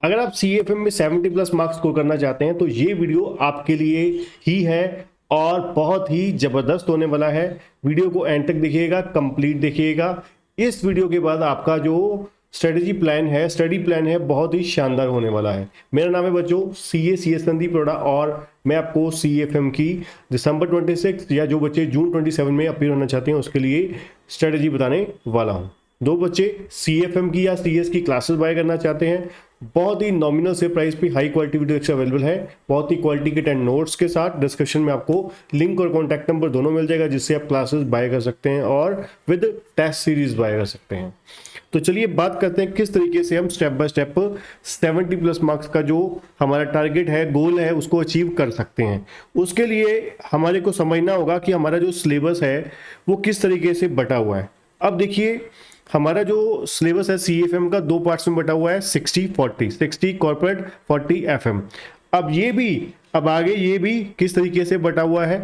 अगर आप CFM में 70 प्लस मार्क्स स्कोर करना चाहते हैं तो ये वीडियो आपके लिए ही है और बहुत ही जबरदस्त होने वाला है। वीडियो को एंड तक देखिएगा, कंप्लीट देखिएगा। इस वीडियो के बाद आपका जो स्ट्रेटजी प्लान है, स्टडी प्लान है, बहुत ही शानदार होने वाला है। मेरा नाम है बच्चों CA CS संदीप अरोड़ा और मैं आपको CFM की दिसंबर 26 या जो बच्चे जून 27 में अपीयर होना चाहते हैं उसके लिए स्ट्रेटजी बताने वाला हूं। दो बच्चे CFM की या CS की क्लासेस बाय करना चाहते हैं, बहुत ही नॉमिनल से प्राइस पे हाई क्वालिटी वीडियो अवेलेबल है, बहुत ही क्वालिटी के 10 नोट्स के साथ। डिस्क्रिप्शन में आपको लिंक और कॉन्टैक्ट नंबर दोनों मिल जाएगा जिससे आप क्लासेस बाय कर सकते हैं और विद टेस्ट सीरीज बाय कर सकते हैं। तो चलिए बात करते हैं किस तरीके से हम step by step 70 plus marks का जो हमारा टारगेट है, गोल है, उसको अचीव कर सकते हैं। उसके लिए हमारे को समझना होगा कि हमारा जो सिलेबस है वो किस तरीके से बटा हुआ है। अब देखिए हमारा जो सिलेबस है CFM का दो पार्ट्स में बटा हुआ है, 60-40, 60 कॉर्पोरेट, 40 FM। अब आगे ये भी किस तरीके से बटा हुआ है।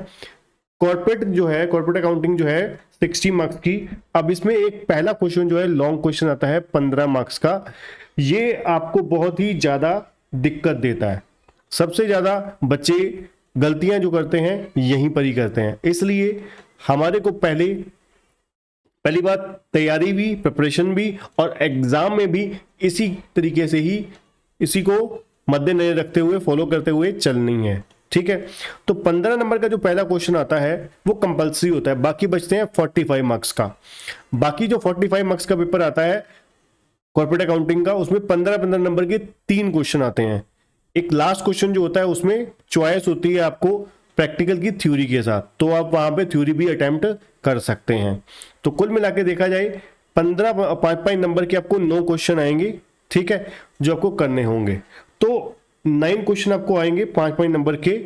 कॉर्पोरेट जो है, कॉर्पोरेट अकाउंटिंग जो है 60 मार्क्स की। अब इसमें एक पहला क्वेश्चन जो है लॉन्ग क्वेश्चन आता है 15 मार्क्स का। ये आपको बहुत ही ज्यादा दिक्कत देता है। सबसे ज्यादा बच्चे गलतियां जो करते हैं यहीं पर ही करते हैं। इसलिए हमारे को पहली बात तैयारी भी, प्रिपरेशन भी और एग्जाम में भी इसी तरीके से ही इसी को मद्देनजर रखते हुए, फॉलो करते हुए चलनी है। ठीक है, तो 15 नंबर का जो पहला क्वेश्चन आता है वो कंपलसरी होता है। बाकी बचते हैं 45 मार्क्स का। बाकी जो 45 मार्क्स का पेपर आता है कॉर्पोरेट अकाउंटिंग का, उसमें 15-15 नंबर के 3 क्वेश्चन आते हैं। एक लास्ट क्वेश्चन जो होता है उसमें चॉइस होती है आपको प्रैक्टिकल की थ्योरी के साथ, तो आप वहां पे थ्योरी भी अटेम्प्ट कर सकते हैं। तो कुल मिला के देखा जाए 5 नंबर के आपको 9 क्वेश्चन आएंगे, ठीक है, जो आपको करने होंगे। तो 9 क्वेश्चन आपको आएंगे 5 नंबर के,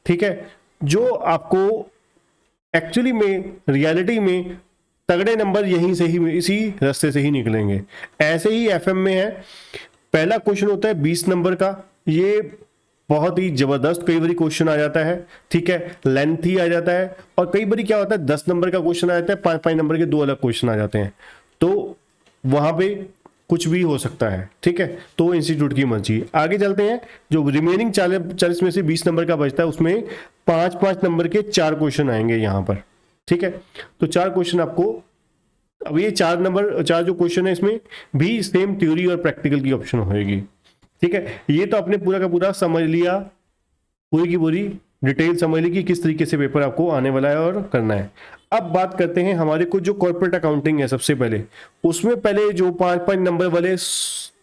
ठीक है, जो आपको एक्चुअली में रियलिटी में तगड़े नंबर यहीं से ही, इसी रास्ते से ही निकलेंगे। ऐसे ही FM में है, पहला क्वेश्चन होता है 20 नंबर का। ये बहुत ही जबरदस्त कई बार क्वेश्चन आ जाता है, ठीक है, लेंथी आ जाता है। और कई बार क्या होता है 10 नंबर का क्वेश्चन आ जाता है, 5 नंबर के 2 अलग क्वेश्चन आ जाते हैं। तो वहां पे कुछ भी हो सकता है, ठीक है, तो इंस्टीट्यूट की मर्जी। आगे चलते हैं, जो रिमेनिंग 40 में से 20 नंबर का बचता है उसमें 5 नंबर के 4 क्वेश्चन आएंगे यहाँ पर, ठीक है। तो 4 क्वेश्चन आपको, अब ये 4 जो क्वेश्चन है इसमें भी सेम थ्योरी और प्रैक्टिकल की ऑप्शन होगी, ठीक है। ये तो आपने पूरा का पूरा समझ लिया, पूरी की पूरी डिटेल समझ ली कि किस तरीके से पेपर आपको आने वाला है और करना है। अब बात करते हैं हमारे को जो कॉर्पोरेट अकाउंटिंग है, सबसे पहले उसमें पहले जो 5 नंबर वाले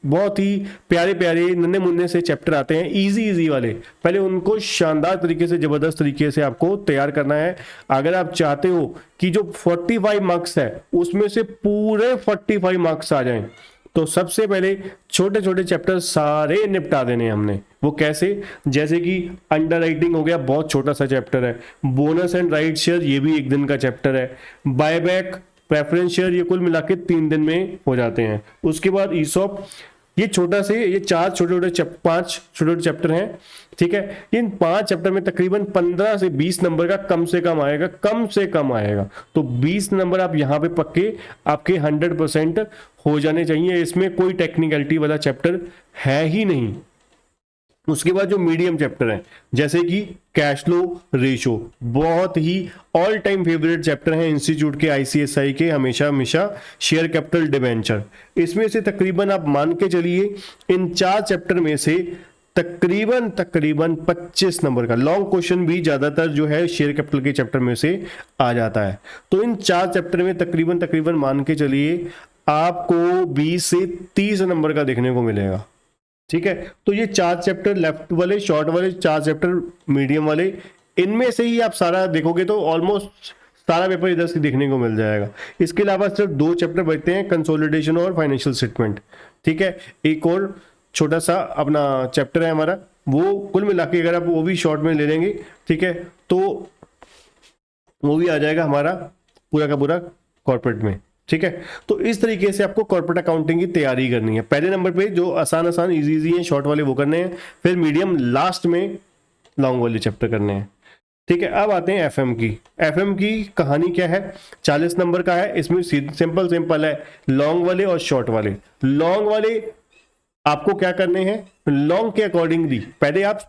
बहुत ही प्यारे प्यारे नन्हे मुन्ने से चैप्टर आते हैं, इजी वाले, पहले उनको शानदार तरीके से, जबरदस्त तरीके से आपको तैयार करना है। अगर आप चाहते हो कि जो 45 मार्क्स है उसमें से पूरे 45 मार्क्स आ जाएं, तो सबसे पहले छोटे छोटे चैप्टर सारे निपटा देने हमने। वो कैसे, जैसे कि अंडर राइटिंग हो गया, बहुत छोटा सा चैप्टर है। बोनस एंड राइट शेयर, ये भी 1 दिन का चैप्टर है। बायबैक, प्रेफरेंस शेयर, ये कुल मिला के 3 दिन में हो जाते हैं। उसके बाद ईसॉप, ये छोटा से, ये 5 छोटे छोटे चैप्टर हैं, ठीक है। इन 5 चैप्टर में तकरीबन 15 से 20 नंबर का कम से कम आएगा। तो 20 नंबर आप यहाँ पे पक्के आपके 100% हो जाने चाहिए। इसमें कोई टेक्निकलिटी वाला चैप्टर है ही नहीं। उसके बाद जो मीडियम चैप्टर है, जैसे कि कैश फ्लो रेशो, बहुत ही ऑल टाइम फेवरेट चैप्टर है इंस्टीट्यूट के, ICSI के, हमेशा शेयर कैपिटल डिबेंचर। इसमें से तकरीबन आप मान के चलिए इन 4 चैप्टर में से तकरीबन 25 नंबर का लॉन्ग क्वेश्चन भी ज्यादातर जो है शेयर कैपिटल के चैप्टर में से आ जाता है। तो इन 4 चैप्टर में तकरीबन मान के चलिए आपको 20 से 30 नंबर का देखने को मिलेगा, ठीक है। तो ये 4 चैप्टर लेफ्ट वाले, शॉर्ट वाले 4 चैप्टर मीडियम वाले, इनमें से ही आप सारा देखोगे तो ऑलमोस्ट सारा पेपर इधर से देखने को मिल जाएगा। इसके अलावा सिर्फ 2 चैप्टर बचते हैं, कंसोलिडेशन और फाइनेंशियल स्टेटमेंट, ठीक है। एक और छोटा सा अपना चैप्टर है हमारा, वो कुल मिला के अगर आप वो भी शॉर्ट में ले लेंगे, ठीक है, तो वो भी आ जाएगा हमारा पूरा का पूरा कॉर्पोरेट में, ठीक है। तो इस तरीके से आपको कॉर्पोरेट अकाउंटिंग की तैयारी करनी है। पहले नंबर पे जो आसान इजी हैं, शॉर्ट वाले वो करने हैं, फिर मीडियम, लास्ट में लॉन्ग वाले चैप्टर करने हैं, ठीक है। अब आते हैं FM की। FM की कहानी क्या है, 40 नंबर का है। इसमें सिंपल है, लॉन्ग वाले और शॉर्ट वाले। लॉन्ग वाले आपको क्या करने हैं, लॉन्ग के अकॉर्डिंगली पहले आप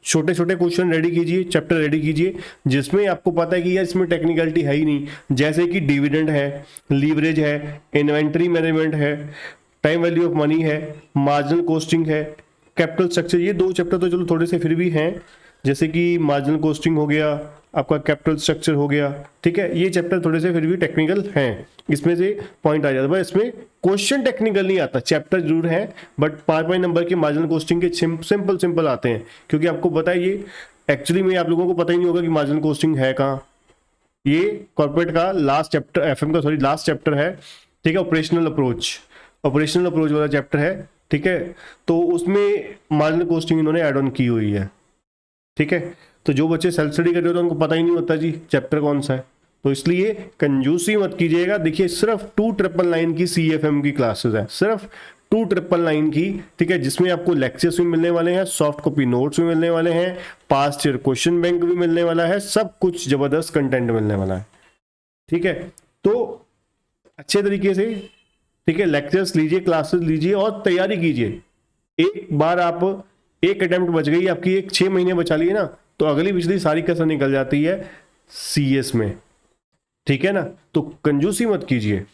छोटे छोटे क्वेश्चन रेडी कीजिए, चैप्टर रेडी कीजिए जिसमें आपको पता है कि यार इसमें टेक्निकलिटी है ही नहीं, जैसे कि डिविडेंड है, लीवरेज है, इन्वेंटरी मैनेजमेंट है, टाइम वैल्यू ऑफ मनी है, मार्जिनल कॉस्टिंग है, कैपिटल स्ट्रक्चर। ये 2 चैप्टर तो चलो थोड़े से फिर भी हैं, जैसे कि मार्जिनल कॉस्टिंग हो गया, आपका कैपिटल स्ट्रक्चर हो गया, ठीक है। ये चैप्टर थोड़े से फिर भी टेक्निकल हैं, इसमें से पॉइंट आ जाता है, इसमें क्वेश्चन टेक्निकल नहीं आता, चैप्टर जरूर है बट 5 नंबर के मार्जिनल कॉस्टिंग के सिंपल आते हैं, क्योंकि आपको पता है ये एक्चुअली में आप लोगों को पता ही नहीं होगा कि मार्जिनल कॉस्टिंग है कहाँ। ये कॉर्पोरेट का लास्ट चैप्टर, एफएम का लास्ट चैप्टर है, ठीक है। ऑपरेशनल अप्रोच वाला चैप्टर है, ठीक है। तो उसमें मार्जिनल कॉस्टिंग इन्होंने ऐड ऑन की हुई है, ठीक है। तो जो बच्चे सेल्फ स्टडी कर रहे हो तो उनको पता ही नहीं होता जी चैप्टर कौन सा है, तो इसलिए कंजूसी मत कीजिएगा। देखिए सिर्फ 2999 की CFM की क्लासेस है, सिर्फ 2999 की, ठीक है, जिसमें आपको लेक्चर्स भी मिलने वाले हैं, सॉफ्ट कॉपी नोट्स भी मिलने वाले हैं, पास्ट ईयर क्वेश्चन बैंक भी मिलने वाला है, सब कुछ जबरदस्त कंटेंट मिलने वाला है, ठीक है। तो अच्छे तरीके से, ठीक है, लेक्चर्स लीजिए, क्लासेस लीजिए और तैयारी कीजिए। एक बार आप एक अटेम्प्ट बच गई आपकी, एक 6 महीने बचा लिए ना, तो अगली पिछली सारी कसर निकल जाती है CS में, ठीक है ना। तो कंजूसी मत कीजिए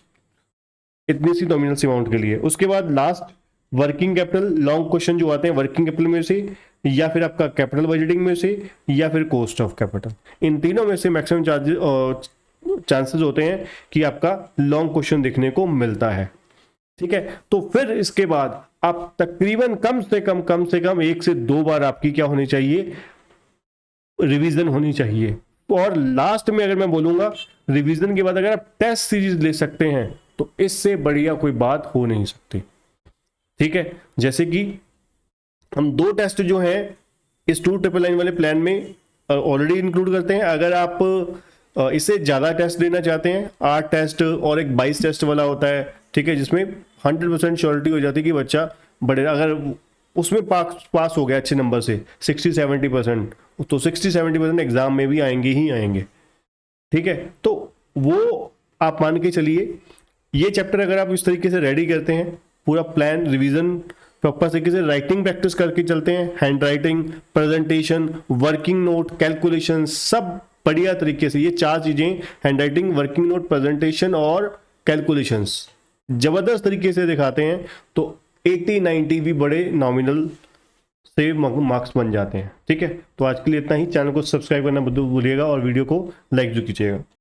इतनी सी नॉमिनल अमाउंट के लिए। उसके बाद last working capital, long question जो आते हैं वर्किंग कैपिटल में से, या फिर आपका कैपिटल बजटिंग में से, या फिर कॉस्ट ऑफ कैपिटल, इन तीनों में से मैक्सिमम चांसेस होते हैं कि आपका लॉन्ग क्वेश्चन देखने को मिलता है, ठीक है। तो फिर इसके बाद आप तकरीबन कम से कम 1 से 2 बार आपकी क्या होनी चाहिए, रिवीजन होनी चाहिए। और लास्ट में अगर मैं बोलूंगा रिवीजन के बाद अगर आप टेस्ट सीरीज ले सकते हैं तो इससे बढ़िया कोई बात हो नहीं सकती, ठीक है। जैसे कि हम 2 टेस्ट जो हैं इस 2999 वाले प्लान में ऑलरेडी इंक्लूड करते हैं। अगर आप इससे ज़्यादा टेस्ट लेना चाहते हैं, 8 टेस्ट और एक 22 टेस्ट वाला होता है, ठीक है, जिसमें 100% श्योरिटी हो जाती है कि बच्चा बड़े, अगर उसमें पास हो गया अच्छे नंबर से 60-70%, तो 60-70% एग्जाम में भी आएंगे ही आएंगे, ठीक है। तो वो आप मान के चलिए, ये चैप्टर अगर आप इस तरीके से रेडी करते हैं, पूरा प्लान रिवीजन प्रॉपर तरीके से, राइटिंग प्रैक्टिस करके चलते हैं, hand writing, presentation, working note, calculation, सब बढ़िया तरीके से, ये 4 चीजें, hand writing, working note, presentation और कैलकुलेशंस, जबरदस्त तरीके से दिखाते हैं, तो 80-90 भी बड़े नॉमिनल से मार्क्स बन जाते हैं, ठीक है। तो आज के लिए इतना ही। चैनल को सब्सक्राइब करना मत भूलिएगा और वीडियो को लाइक जो कीजिएगा।